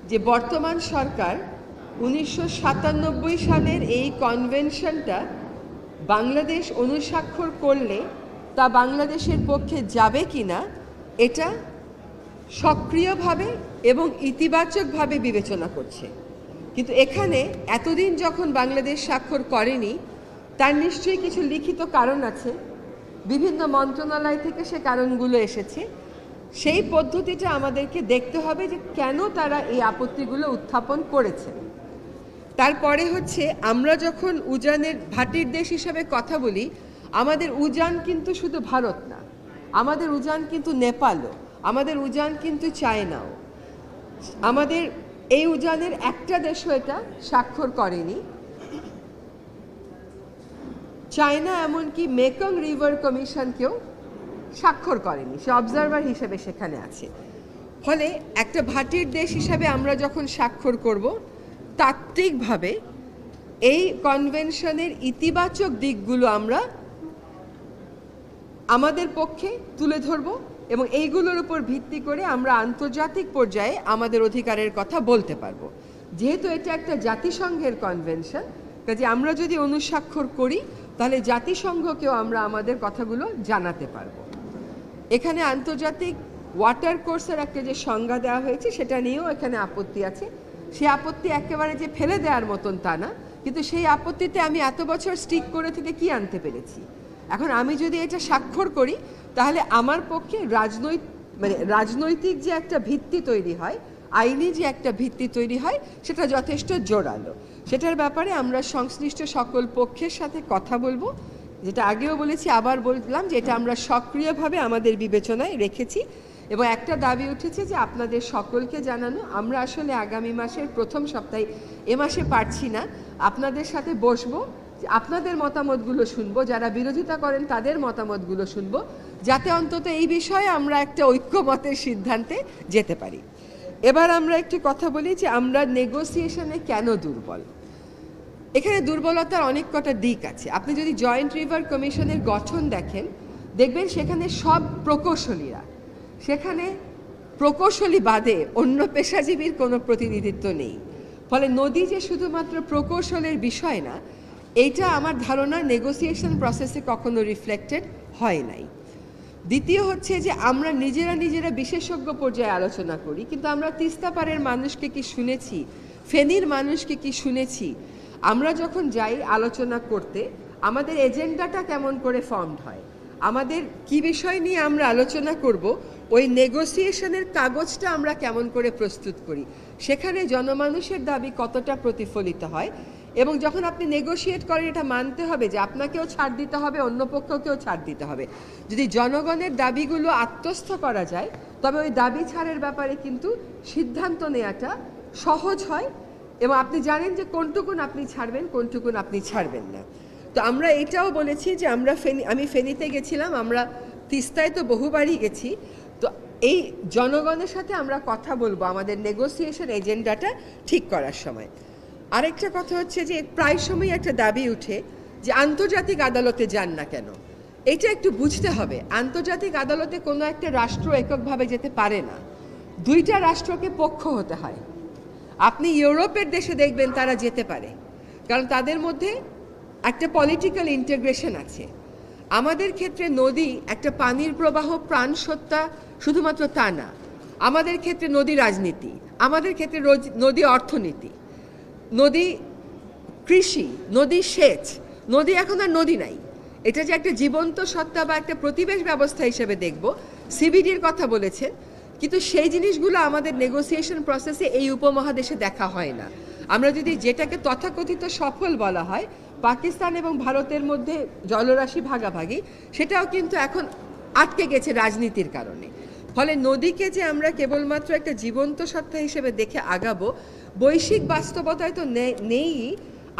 যে বর্তমান সরকার 1997 সালের এই কনভেনশনটা বাংলাদেশ অনুস্বাক্ষর করলে তা বাংলাদেশের পক্ষে যাবে কিনা এটা সক্রিয়ভাবে এবং ইতিবাচকভাবে বিবেচনা করছে। কিন্তু এখানে এতদিন যখন বাংলাদেশ স্বাক্ষর করেনি তার নিশ্চয়ই কিছু লিখিত কারণ আছে, বিভিন্ন মন্ত্রণালয় থেকে সে কারণগুলো এসেছে। সেই পদ্ধতিটা আমাদেরকে দেখতে হবে যে কেন তারা এই আপত্তিগুলো উত্থাপন করেছে। তারপরে হচ্ছে আমরা যখন উজানের ভাটির দেশ হিসাবে কথা বলি, আমাদের উজান কিন্তু শুধু ভারত না, আমাদের উজান কিন্তু নেপালও, আমাদের উজান কিন্তু চায়নাও। আমাদের এই উজানের একটা দেশও এটা স্বাক্ষর করেনি। চায়না এমনকি মেকং রিভার কমিশনকেও স্বাক্ষর করেনি, সে অবজারভার হিসেবে সেখানে আছে। ফলে একটা ভাটির দেশ হিসাবে আমরা যখন স্বাক্ষর করব, তাত্ত্বিকভাবে এই কনভেনশনের ইতিবাচক দিকগুলো আমরা আমাদের পক্ষে তুলে ধরব এবং এইগুলোর উপর ভিত্তি করে আমরা আন্তর্জাতিক পর্যায়ে আমাদের অধিকারের কথা বলতে পারবো। যেহেতু এটা একটা জাতিসংঘের কনভেনশন, কাজে আমরা যদি অনুস্বাক্ষর করি তাহলে জাতিসংঘকেও আমরা আমাদের কথাগুলো জানাতে পারবো। এখানে আন্তর্জাতিক ওয়াটার কোর্সের একটা যে সংজ্ঞা দেওয়া হয়েছে সেটা নিয়েও এখানে আপত্তি আছে। সেই আপত্তি একেবারে যে ফেলে দেওয়ার মতন তা না, কিন্তু সেই আপত্তিতে আমি এত বছর স্টিক করে থেকে কি আনতে পেরেছি? এখন আমি যদি এটা স্বাক্ষর করি তাহলে আমার পক্ষে রাজনৈতিক যে একটা ভিত্তি তৈরি হয়, আইনি যে একটা ভিত্তি তৈরি হয়, সেটা যথেষ্ট জোরালো। সেটার ব্যাপারে আমরা সংশ্লিষ্ট সকল পক্ষের সাথে কথা বলবো। যেটা আগেও বলেছি, আবার বললাম যে এটা আমরা সক্রিয়ভাবে আমাদের বিবেচনায় রেখেছি এবং একটা দাবি উঠেছে যে আপনাদের সকলকে জানানো। আমরা আসলে আগামী মাসের প্রথম সপ্তাহে, এ মাসে পারছি না, আপনাদের সাথে বসবো, আপনাদের মতামতগুলো শুনবো, যারা বিরোধিতা করেন তাদের মতামতগুলো শুনবো, যাতে অন্তত এই বিষয়ে আমরা একটা ঐক্যমতের সিদ্ধান্তে যেতে পারি। এবার আমরা একটু কথা বলি যে আমরা নেগোসিয়েশনে কেন দুর্বল। এখানে দুর্বলতার অনেক কটা দিক আছে। আপনি যদি জয়েন্ট রিভার কমিশনের গঠন দেখেন, দেখবেন সেখানে সব প্রকৌশলীরা, সেখানে প্রকৌশলী বাদে অন্য পেশাজীবীর কোনো প্রতিনিধিত্ব নেই। ফলে নদী যে শুধুমাত্র প্রকৌশলের বিষয় না, এইটা আমার ধারণা নেগোসিয়েশন প্রসেসে কখনো রিফ্লেক্টেড হয় নাই। দ্বিতীয় হচ্ছে যে আমরা নিজেরা বিশেষজ্ঞ পর্যায়ে আলোচনা করি, কিন্তু আমরা তিস্তা পাড়ের মানুষকে কি শুনেছি, ফেনীর মানুষকে কি শুনেছি? আমরা যখন যাই আলোচনা করতে, আমাদের এজেন্ডাটা কেমন করে ফর্মড হয়, আমাদের কি বিষয় নিয়ে আমরা আলোচনা করব, ওই নেগোসিয়েশনের কাগজটা আমরা কেমন করে প্রস্তুত করি, সেখানে জনমানুষের দাবি কতটা প্রতিফলিত হয়। এবং যখন আপনি নেগোশিয়েট করেন, এটা মানতে হবে যে আপনাকেও ছাড় দিতে হবে, অন্য পক্ষকেও ছাড় দিতে হবে। যদি জনগণের দাবিগুলো আত্মস্থ করা যায়, তবে ওই দাবি ছাড়ের ব্যাপারে কিন্তু সিদ্ধান্ত নেওয়াটা সহজ হয় এবং আপনি জানেন যে কোনটুকুন আপনি ছাড়বেন, কোনটুকুন আপনি ছাড়বেন না। তো আমরা এটাও বলেছি যে আমি ফেনীতে গেছিলাম, আমরা তিস্তায় তো বহুবারই গেছি। তো এই জনগণের সাথে আমরা কথা বলবো আমাদের নেগোসিয়েশন এজেন্ডাটা ঠিক করার সময়। আরেকটা কথা হচ্ছে যে প্রায় সময় একটা দাবি উঠে যে আন্তর্জাতিক আদালতে যান না কেন। এটা একটু বুঝতে হবে, আন্তর্জাতিক আদালতে কোনো একটা রাষ্ট্র এককভাবে যেতে পারে না, দুইটা রাষ্ট্রকে পক্ষ হতে হয়। আপনি ইউরোপের দেশে দেখবেন তারা যেতে পারে, কারণ তাদের মধ্যে একটা পলিটিক্যাল ইন্টিগ্রেশন আছে। আমাদের ক্ষেত্রে নদী একটা পানির প্রবাহ, প্রাণ সত্তা শুধুমাত্র তা না, আমাদের ক্ষেত্রে নদী রাজনীতি, আমাদের ক্ষেত্রে নদী অর্থনীতি, নদী কৃষি, নদী সেচ। নদী এখন আর নদী নাই, এটা যে একটা জীবন্ত সত্তা বা একটা প্রতিবেশ ব্যবস্থা হিসেবে দেখব। সিবিডির কথা বলেছেন, কিন্তু সেই জিনিসগুলো আমাদের নেগোসিয়েশন প্রসেসে এই উপমহাদেশে দেখা হয় না। আমরা যদি যেটাকে তথাকথিত সফল বলা হয়, পাকিস্তান এবং ভারতের মধ্যে জলরাশি ভাগাভাগি, সেটাও কিন্তু এখন আটকে গেছে রাজনীতির কারণে। ফলে নদীকে যে আমরা কেবলমাত্র একটা জীবন্ত সত্তা হিসেবে দেখে আগাবো, বৈশ্বিক বাস্তবতায় তো নেই,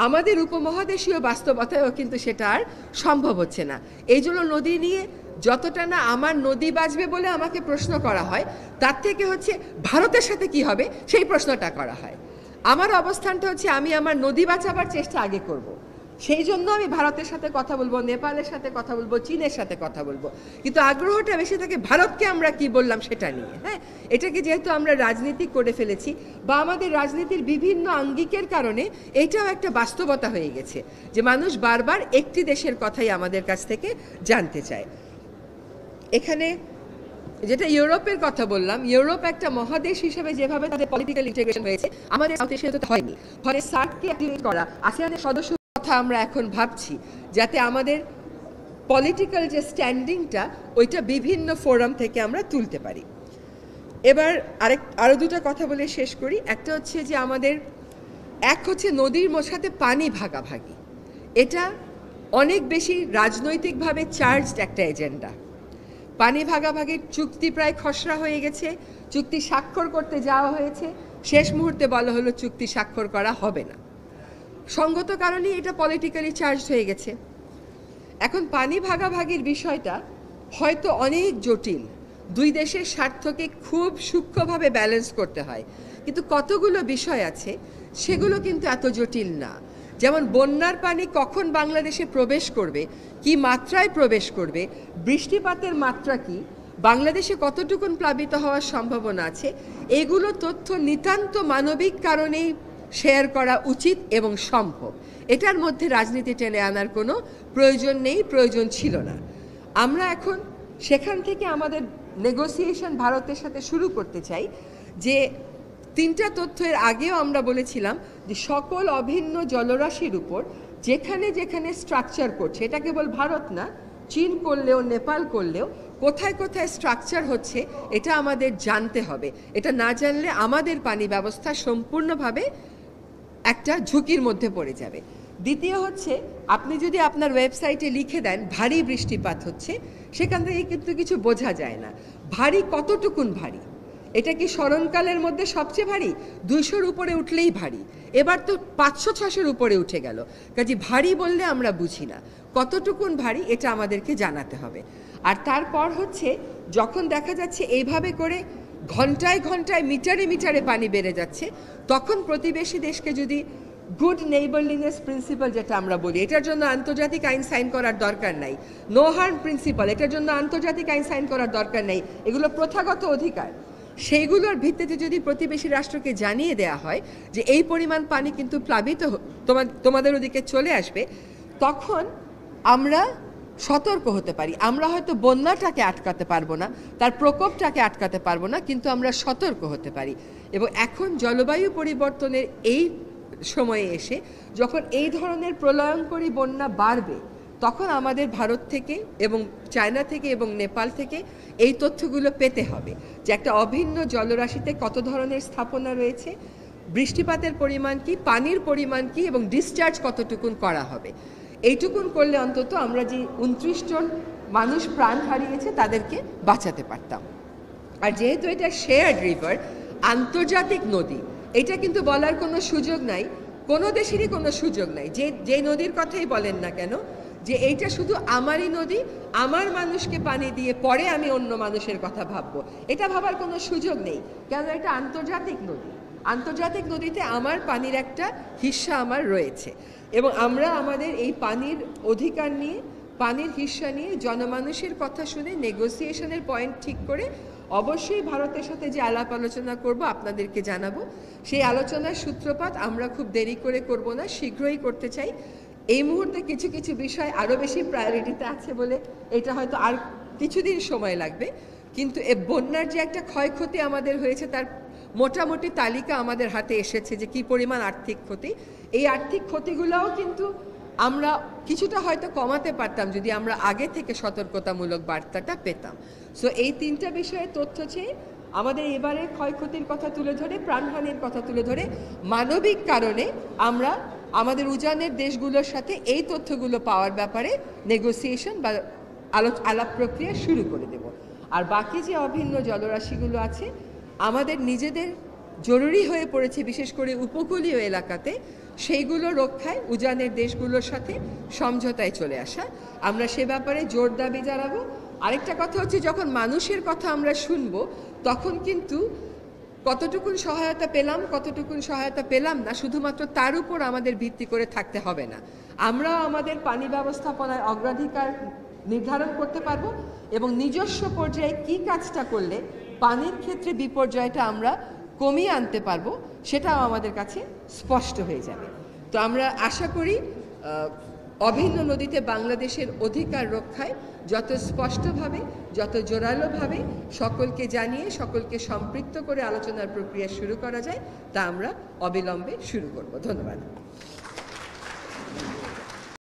আমাদের উপমহাদেশীয় বাস্তবতায়ও কিন্তু সেটা আর সম্ভব হচ্ছে না। এই জন্য নদী নিয়ে যতটা না আমার নদী বাঁচবে বলে আমাকে প্রশ্ন করা হয়, তার থেকে হচ্ছে ভারতের সাথে কি হবে সেই প্রশ্নটা করা হয়। আমার অবস্থানটা হচ্ছে আমি আমার নদী বাঁচাবার চেষ্টা আগে করব, সেই জন্য আমি ভারতের সাথে কথা বলবো, নেপালের সাথে কথা বলবো, চীনের সাথে কথা বলবো, কিন্তু আগ্রহটা বেশি থাকে ভারতকে আমরা কি বললাম সেটা নিয়ে। হ্যাঁ, এটাকে যেহেতু আমরা রাজনীতি করে ফেলেছি বা আমাদের রাজনীতির বিভিন্ন আঙ্গিকের কারণে এইটাও একটা বাস্তবতা হয়ে গেছে যে মানুষ বারবার একটি দেশের কথাই আমাদের কাছ থেকে জানতে চায়। এখানে যেটা ইউরোপের কথা বললাম, ইউরোপ একটা মহাদেশ হিসেবে যেভাবে তাদের পলিটিক্যাল ইন্টিগ্রেশন হয়েছে, আমাদের সাউথ এশিয়াতে তো হয়নি। ফলে সার্ককে অ্যাক্টিভেট করা, আসিয়ানের সদস্য কথা আমরা এখন ভাবছি যাতে আমাদের পলিটিক্যাল যে স্ট্যান্ডিংটা ওইটা বিভিন্ন ফোরাম থেকে আমরা তুলতে পারি। এবার আরো দুটো কথা বলে শেষ করি। একটা হচ্ছে যে আমাদের এক হচ্ছে নদীর সাথে পানি ভাগাভাগি, এটা অনেক বেশি রাজনৈতিকভাবে চার্জড একটা এজেন্ডা। পানি ভাগাভাগির চুক্তি প্রায় খসড়া হয়ে গেছে, চুক্তি স্বাক্ষর করতে যাওয়া হয়েছে, শেষ মুহূর্তে বলা হলো চুক্তি স্বাক্ষর করা হবে না। সঙ্গত কারণেই এটা পলিটিক্যালি চার্জ হয়ে গেছে। এখন পানি ভাগাভাগির বিষয়টা হয়তো অনেক জটিল, দুই দেশের স্বার্থকে খুব সূক্ষ্মভাবে ব্যালেন্স করতে হয়, কিন্তু কতগুলো বিষয় আছে সেগুলো কিন্তু এত জটিল না। যেমন বন্যার পানি কখন বাংলাদেশে প্রবেশ করবে, কি মাত্রায় প্রবেশ করবে, বৃষ্টিপাতের মাত্রা কি, বাংলাদেশে কতটুকুন প্লাবিত হওয়ার সম্ভাবনা আছে, এগুলো তথ্য নিতান্ত মানবিক কারণেই শেয়ার করা উচিত এবং সম্ভব। এটার মধ্যে রাজনীতি টেনে আনার কোনো প্রয়োজন নেই, প্রয়োজন ছিল না। আমরা এখন সেখান থেকে আমাদের নেগোসিয়েশন ভারতের সাথে শুরু করতে চাই। যে তিনটা তথ্যের আগেও আমরা বলেছিলাম যে সকল অভিন্ন জলরাশির উপর যেখানে যেখানে স্ট্রাকচার করছে, এটা কেবল ভারত না, চীন করলেও নেপাল করলেও কোথায় কোথায় স্ট্রাকচার হচ্ছে এটা আমাদের জানতে হবে। এটা না জানলে আমাদের পানি ব্যবস্থা সম্পূর্ণভাবে একটা ঝুঁকির মধ্যে পড়ে যাবে। দ্বিতীয় হচ্ছে, আপনি যদি আপনার ওয়েবসাইটে লিখে দেন ভারী বৃষ্টিপাত হচ্ছে, সেখান থেকে কিন্তু কিছু বোঝা যায় না ভারী কতটুকুন ভারী। এটা কি স্মরণকালের মধ্যে সবচেয়ে ভারী? 200-র উপরে উঠলেই ভারী, এবার তো 500-600-র উপরে উঠে গেল। কাজে ভারী বললে আমরা বুঝি না কতটুকুন ভারী, এটা আমাদেরকে জানাতে হবে। আর তারপর হচ্ছে, যখন দেখা যাচ্ছে এইভাবে করে ঘন্টায় ঘন্টায় মিটারে মিটারে পানি বেড়ে যাচ্ছে, তখন প্রতিবেশী দেশকে যদি গুড নেইবারলিনেস প্রিন্সিপাল যেটা আমরা বলি, এটার জন্য আন্তর্জাতিক আইন সাইন করার দরকার নাই, নো হার্ম প্রিন্সিপাল, এটার জন্য আন্তর্জাতিক আইন সাইন করার দরকার নেই, এগুলো প্রথাগত অধিকার, সেইগুলোর ভিত্তিতে যদি প্রতিবেশী রাষ্ট্রকে জানিয়ে দেওয়া হয় যে এই পরিমাণ পানি কিন্তু প্লাবিত তোমাদের ওদিকে চলে আসবে, তখন আমরা সতর্ক হতে পারি। আমরা হয়তো বন্যাটাকে আটকাতে পারবো না, তার প্রকোপটাকে আটকাতে পারবো না, কিন্তু আমরা সতর্ক হতে পারি। এবং এখন জলবায়ু পরিবর্তনের এই সময়ে এসে যখন এই ধরনের প্রলয়ঙ্করী বন্যা বাড়বে, তখন আমাদের ভারত থেকে এবং চায়না থেকে এবং নেপাল থেকে এই তথ্যগুলো পেতে হবে যে একটা অভিন্ন জলরাশিতে কত ধরনের স্থাপনা রয়েছে, বৃষ্টিপাতের পরিমাণ কি, পানির পরিমাণ কি, এবং ডিসচার্জ কতটুকুন করা হবে। এইটুকুন করলে অন্তত আমরা যে 29 জন মানুষ প্রাণ হারিয়েছে তাদেরকে বাঁচাতে পারতাম। আর যেহেতু এটা শেয়ার্ড রিভার, আন্তর্জাতিক নদী, এটা কিন্তু বলার কোনো সুযোগ নাই, কোনো দেশেরই কোনো সুযোগ নাই যে নদীর কথাই বলেন না কেন যে এইটা শুধু আমারই নদী, আমার মানুষকে পানি দিয়ে পরে আমি অন্য মানুষের কথা ভাববো, এটা ভাবার কোনো সুযোগ নেই। কেন? এটা আন্তর্জাতিক নদী, আন্তর্জাতিক নদীতে আমার পানির একটা হিস্সা আমার রয়েছে, এবং আমরা আমাদের এই পানির অধিকার নিয়ে, পানির হিস্সা নিয়ে জনমানুষের কথা শুনে নেগোসিয়েশনের পয়েন্ট ঠিক করে অবশ্যই ভারতের সাথে যে আলাপ আলোচনা করব আপনাদেরকে জানাবো। সেই আলোচনার সূত্রপাত আমরা খুব দেরি করে করব না, শীঘ্রই করতে চাই। এই মুহূর্তে কিছু কিছু বিষয় আরও বেশি প্রায়োরিটিতে আছে বলে এটা হয়তো আর কিছুদিন সময় লাগবে, কিন্তু এ বন্যার যে একটা ক্ষয়ক্ষতি আমাদের হয়েছে তার মোটামুটি তালিকা আমাদের হাতে এসেছে যে কি পরিমাণ আর্থিক ক্ষতি। এই আর্থিক ক্ষতিগুলোও কিন্তু আমরা কিছুটা হয়তো কমাতে পারতাম যদি আমরা আগে থেকে সতর্কতামূলক বার্তাটা পেতাম। সো এই তিনটা বিষয়ে তথ্য চেয়ে আমাদের এবারে ক্ষয়ক্ষতির কথা তুলে ধরে, প্রাণহানির কথা তুলে ধরে, মানবিক কারণে আমরা আমাদের উজানের দেশগুলোর সাথে এই তথ্যগুলো পাওয়ার ব্যাপারে নেগোসিয়েশন বা আলাপ প্রক্রিয়া শুরু করে দেব। আর বাকি যে অভিন্ন জলরাশিগুলো আছে আমাদের নিজেদের জরুরি হয়ে পড়েছে, বিশেষ করে উপকূলীয় এলাকাতে, সেইগুলো রক্ষায় উজানের দেশগুলোর সাথে সমঝোতায় চলে আসা। আমরা সে ব্যাপারে জোর দাবি জানাবো। আরেকটা কথা হচ্ছে, যখন মানুষের কথা আমরা শুনবো তখন কিন্তু কতটুকুন সহায়তা পেলাম কতটুকুন সহায়তা পেলাম না শুধুমাত্র তার উপর আমাদের ভিত্তি করে থাকতে হবে না। আমরাও আমাদের পানি ব্যবস্থাপনায় অগ্রাধিকার নির্ধারণ করতে পারবো এবং নিজস্ব পর্যায়ে কি কাজটা করলে পানির ক্ষেত্রে বিপর্যয়টা আমরা কমিয়ে আনতে পারবো সেটাও আমাদের কাছে স্পষ্ট হয়ে যাবে। তো আমরা আশা করি অভিন্ন নদীতে বাংলাদেশের অধিকার রক্ষায় যত স্পষ্টভাবে যত জোরালোভাবে সকলকে জানিয়ে সকলকে সম্পৃক্ত করে আলোচনার প্রক্রিয়া শুরু করা যায় তা আমরা অবিলম্বে শুরু করব। ধন্যবাদ।